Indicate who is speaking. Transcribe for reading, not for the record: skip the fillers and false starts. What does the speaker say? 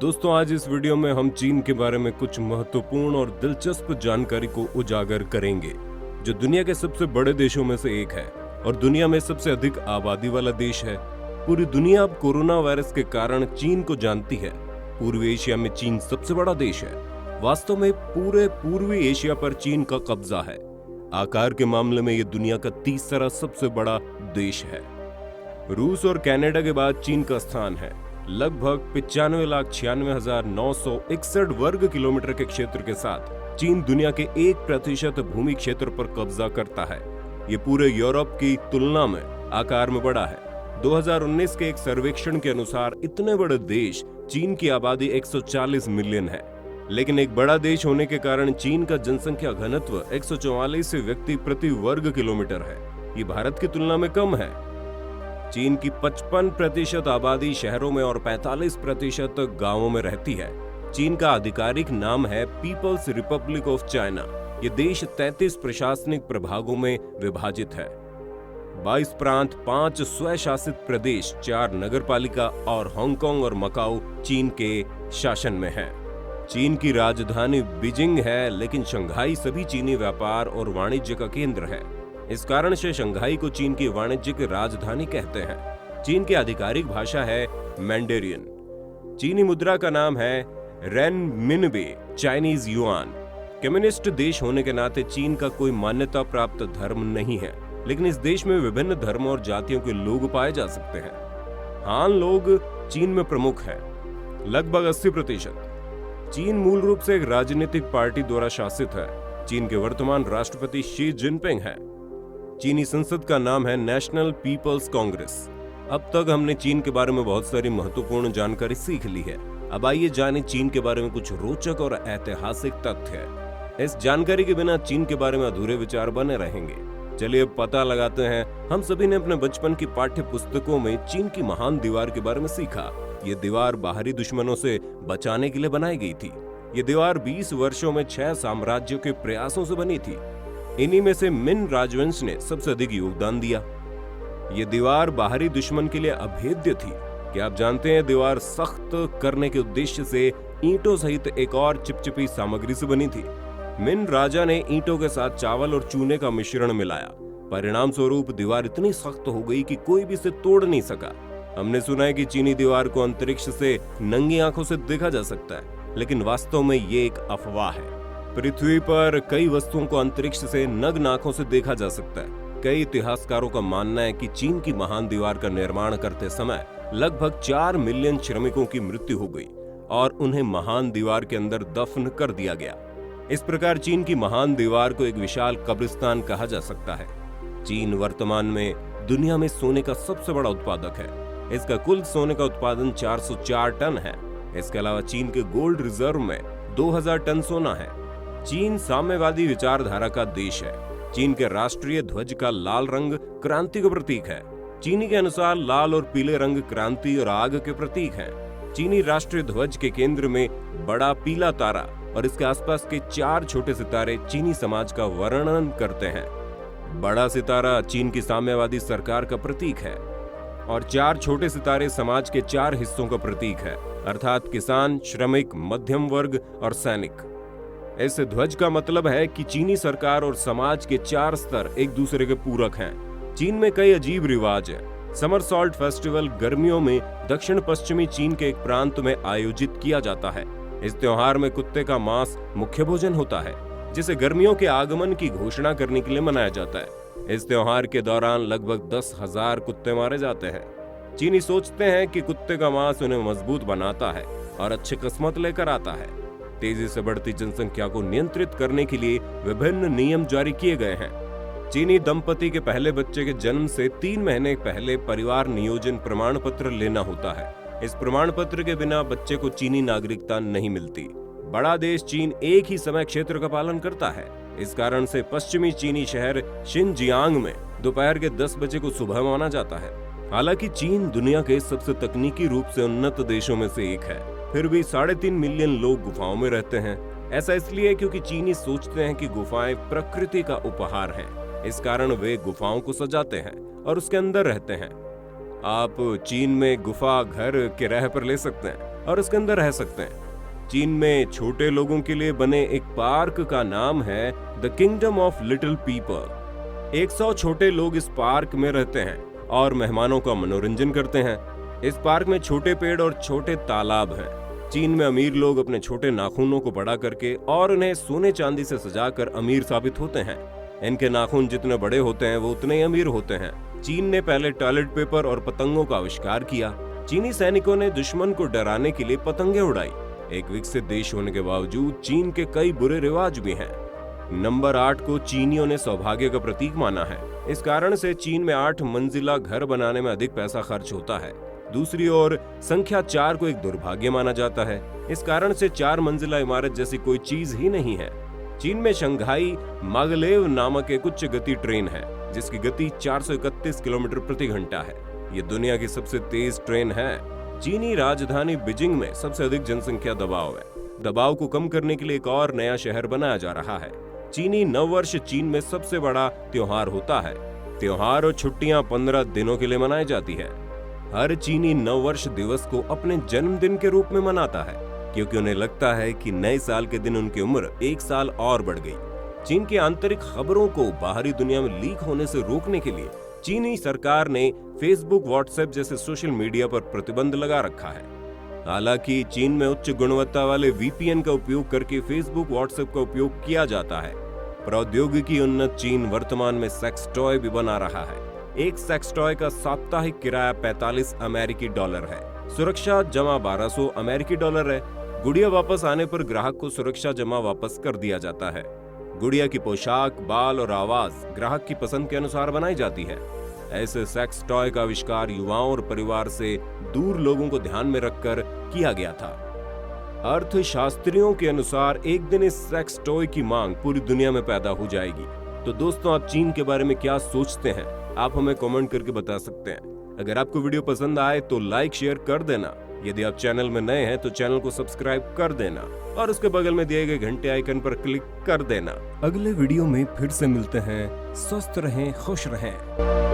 Speaker 1: दोस्तों, आज इस वीडियो में हम चीन के बारे में कुछ महत्वपूर्ण और दिलचस्प जानकारी को उजागर करेंगे, जो दुनिया के सबसे बड़े देशों में से एक है और दुनिया में सबसे अधिक आबादी वाला देश है। पूरी दुनिया अब कोरोना वायरस के कारण चीन को जानती है। पूर्वी एशिया में चीन सबसे बड़ा देश है। वास्तव में पूरे पूर्वी एशिया पर चीन का कब्जा है। आकार के मामले में यह दुनिया का तीसरा सबसे बड़ा देश है। रूस और कनाडा के बाद चीन का स्थान है। लगभग 95,96,961 वर्ग किलोमीटर के क्षेत्र के साथ चीन दुनिया के 1% भूमि क्षेत्र पर कब्जा करता है। ये पूरे यूरोप की तुलना में आकार में बड़ा है। 2019 के एक सर्वेक्षण के अनुसार इतने बड़े देश चीन की आबादी 140 मिलियन है। लेकिन एक बड़ा देश होने के कारण चीन का जनसंख्या घनत्व 144 व्यक्ति प्रति वर्ग किलोमीटर है। ये भारत की तुलना में कम है। चीन की 55% आबादी शहरों में और 45% गांवों में रहती है। चीन का आधिकारिक नाम है पीपल्स रिपब्लिक ऑफ चाइना। ये देश 33 प्रशासनिक प्रभागों में विभाजित है। 22 प्रांत, 5 स्वशासित प्रदेश, 4 नगरपालिका और हांगकांग और मकाऊ चीन के शासन में है। चीन की राजधानी बीजिंग है, लेकिन शंघाई सभी चीनी व्यापार और वाणिज्य का केंद्र है। इस कारण से शंघाई को चीन की वाणिज्यिक राजधानी कहते हैं। चीन की आधिकारिक भाषा है मैंडेरियन। चीनी मुद्रा का नाम है रेनमिनबे, चाइनीज युआन। कम्युनिस्ट देश होने के नाते चीन का कोई मान्यता प्राप्त धर्म नहीं है, लेकिन इस देश में विभिन्न धर्मों और जातियों के लोग पाए जा सकते हैं। हान लोग चीन में प्रमुख है, लगभग 80%। चीन मूल रूप से एक राजनीतिक पार्टी द्वारा शासित है। चीन के वर्तमान राष्ट्रपति शी जिनपिंग है। चीनी संसद का नाम है नेशनल पीपल्स कांग्रेस। अब तक हमने चीन के बारे में बहुत सारी महत्वपूर्ण जानकारी सीख ली है। अब आइए जाने चीन के बारे में कुछ रोचक और ऐतिहासिक तथ्य। इस जानकारी के बिना चीन के बारे में अधूरे विचार बने रहेंगे। चलिए अब पता लगाते हैं। हम सभी ने अपने बचपन की पाठ्य पुस्तकों में चीन की महान दीवार के बारे में सीखा। ये दीवार बाहरी दुश्मनों से बचाने के लिए बनाई गई थी। ये दीवार 20 वर्षों में 6 साम्राज्यों के प्रयासों से बनी थी। इन्हीं में से मिन राजवंश ने सबसे अधिक योगदान दिया। ये दीवार बाहरी दुश्मन के लिए अभेद्य थी। क्या आप जानते हैं, दीवार सख्त करने के उद्देश्य से ईंटों सहित एक और चिपचिपी सामग्री से बनी थी। मिन राजा ने ईंटों के साथ चावल और चूने का मिश्रण मिलाया। परिणाम स्वरूप दीवार इतनी सख्त हो गई कि कोई भी इसे तोड़ नहीं सका। हमने सुना है कि चीनी दीवार को अंतरिक्ष से नंगी आंखों से देखा जा सकता है, लेकिन वास्तव में ये एक अफवाह है। पृथ्वी पर कई वस्तुओं को अंतरिक्ष से नग्न आंखों से देखा जा सकता है। कई इतिहासकारों का मानना है कि चीन की महान दीवार का निर्माण करते समय लगभग 4 मिलियन श्रमिकों की मृत्यु हो गई और उन्हें महान दीवार के अंदर दफन कर दिया गया। इस प्रकार चीन की महान दीवार को एक विशाल कब्रिस्तान कहा जा सकता है। चीन वर्तमान में दुनिया में सोने का सबसे बड़ा उत्पादक है। इसका कुल सोने का उत्पादन 404 टन है। इसके अलावा चीन के गोल्ड रिजर्व में 2000 टन सोना है। चीन साम्यवादी विचारधारा का देश है। चीन के राष्ट्रीय ध्वज का लाल रंग क्रांति का प्रतीक है। चीनी के अनुसार लाल और पीले रंग क्रांति और आग के प्रतीक हैं। चीनी राष्ट्रीय ध्वज के केंद्र में बड़ा पीला तारा और इसके आसपास के 4 छोटे सितारे चीनी समाज का वर्णन करते हैं। बड़ा सितारा चीन की साम्यवादी सरकार का प्रतीक है और 4 छोटे सितारे समाज के 4 हिस्सों का प्रतीक है, अर्थात किसान, श्रमिक, मध्यम वर्ग और सैनिक। इस ध्वज का मतलब है कि चीनी सरकार और समाज के 4 स्तर एक दूसरे के पूरक हैं। चीन में कई अजीब रिवाज हैं। समर सॉल्ट फेस्टिवल गर्मियों में दक्षिण पश्चिमी चीन के एक प्रांत में आयोजित किया जाता है। इस त्योहार में कुत्ते का मांस मुख्य भोजन होता है, जिसे गर्मियों के आगमन की घोषणा करने के लिए मनाया जाता है। इस त्योहार के दौरान लगभग 10,000 कुत्ते मारे जाते हैं। चीनी सोचते हैं कि कुत्ते का मांस उन्हें मजबूत बनाता है और अच्छी किस्मत लेकर आता है। तेजी से बढ़ती जनसंख्या को नियंत्रित करने के लिए विभिन्न नियम जारी किए गए हैं। चीनी दंपति के पहले बच्चे के जन्म से 3 महीने पहले परिवार नियोजन प्रमाण पत्र लेना होता है। इस प्रमाण पत्र के बिना बच्चे को चीनी नागरिकता नहीं मिलती। बड़ा देश चीन एक ही समय क्षेत्र का पालन करता है। इस कारण से पश्चिमी चीनी शहर शिनजियांग में दोपहर के 10 बजे को सुबह माना जाता है। हालांकि चीन दुनिया के सबसे तकनीकी रूप से उन्नत देशों में से एक है, फिर भी 3.5 मिलियन लोग गुफाओं में रहते हैं। ऐसा इसलिए क्योंकि चीनी सोचते हैं कि गुफाएं प्रकृति का उपहार हैं। इस कारण वे गुफाओं को सजाते हैं और उसके अंदर रहते हैं। आप चीन में गुफा घर किराए पर ले सकते हैं और उसके अंदर रह सकते हैं। चीन में छोटे लोगों के लिए बने एक पार्क का नाम है the kingdom of little people. 100 छोटे लोग इस पार्क में रहते हैं और मेहमानों का मनोरंजन करते हैं। इस पार्क में छोटे पेड़ और छोटे तालाब हैं। चीन में अमीर लोग अपने छोटे नाखूनों को बड़ा करके और उन्हें सोने चांदी से सजाकर अमीर साबित होते हैं। इनके नाखून जितने बड़े होते हैं वो उतने ही अमीर होते हैं। चीन ने पहले टॉयलेट पेपर और पतंगों का आविष्कार किया। चीनी सैनिकों ने दुश्मन को डराने के लिए पतंगे उड़ाई। एक विकसित देश होने के बावजूद चीन के कई बुरे रिवाज भी हैं। नंबर 8 को चीनियों ने सौभाग्य का प्रतीक माना है। इस कारण से चीन में 8 मंजिला घर बनाने में अधिक पैसा खर्च होता है। दूसरी ओर संख्या 4 को एक दुर्भाग्य माना जाता है। इस कारण से 4 मंजिला इमारत जैसी कोई चीज ही नहीं है। चीन में शंघाई मागलेव नामक एक उच्च गति ट्रेन है जिसकी गति 431 किलोमीटर प्रति घंटा है। ये दुनिया की सबसे तेज ट्रेन है। चीनी राजधानी बीजिंग में सबसे अधिक जनसंख्या दबाव है। दबाव को कम करने के लिए एक और नया शहर बनाया जा रहा है। चीनी नववर्ष चीन में सबसे बड़ा त्योहार होता है। त्योहार और छुट्टियां 15 दिनों के लिए मनाई जाती है। हर चीनी नववर्ष दिवस को अपने जन्मदिन के रूप में मनाता है क्योंकि उन्हें लगता है कि नए साल के दिन उनकी उम्र 1 साल और बढ़ गई। चीन की आंतरिक खबरों को बाहरी दुनिया में लीक होने से रोकने के लिए चीनी सरकार ने फेसबुक, व्हाट्सएप जैसे सोशल मीडिया पर प्रतिबंध लगा रखा है। हालांकि चीन में उच्च गुणवत्ता वाले VPN का उपयोग करके फेसबुक, व्हाट्सएप का उपयोग किया जाता है। प्रौद्योगिकी उन्नत चीन वर्तमान में सेक्स टॉय भी बना रहा है। एक सेक्स टॉय का साप्ताहिक किराया 45 अमेरिकी डॉलर है। सुरक्षा जमा 1200 अमेरिकी डॉलर है। गुड़िया वापस आने पर ग्राहक को सुरक्षा जमा वापस कर दिया जाता है। गुड़िया की पोशाक, बाल और आवाज ग्राहक की पसंद के अनुसार बनाई जाती है। ऐसे सेक्स टॉय का आविष्कार युवाओं और परिवार से दूर लोगों को ध्यान में रखकर किया गया था। अर्थशास्त्रियों के अनुसार एक दिन इस सेक्स टॉय की मांग पूरी दुनिया में पैदा हो जाएगी। तो दोस्तों, आप चीन के बारे में क्या सोचते हैं? आप हमें कमेंट करके बता सकते हैं। अगर आपको वीडियो पसंद आए तो लाइक शेयर कर देना। यदि आप चैनल में नए हैं तो चैनल को सब्सक्राइब कर देना और उसके बगल में दिए गए घंटे आइकन पर क्लिक कर देना। अगले वीडियो में फिर से मिलते हैं। स्वस्थ रहें, खुश रहें।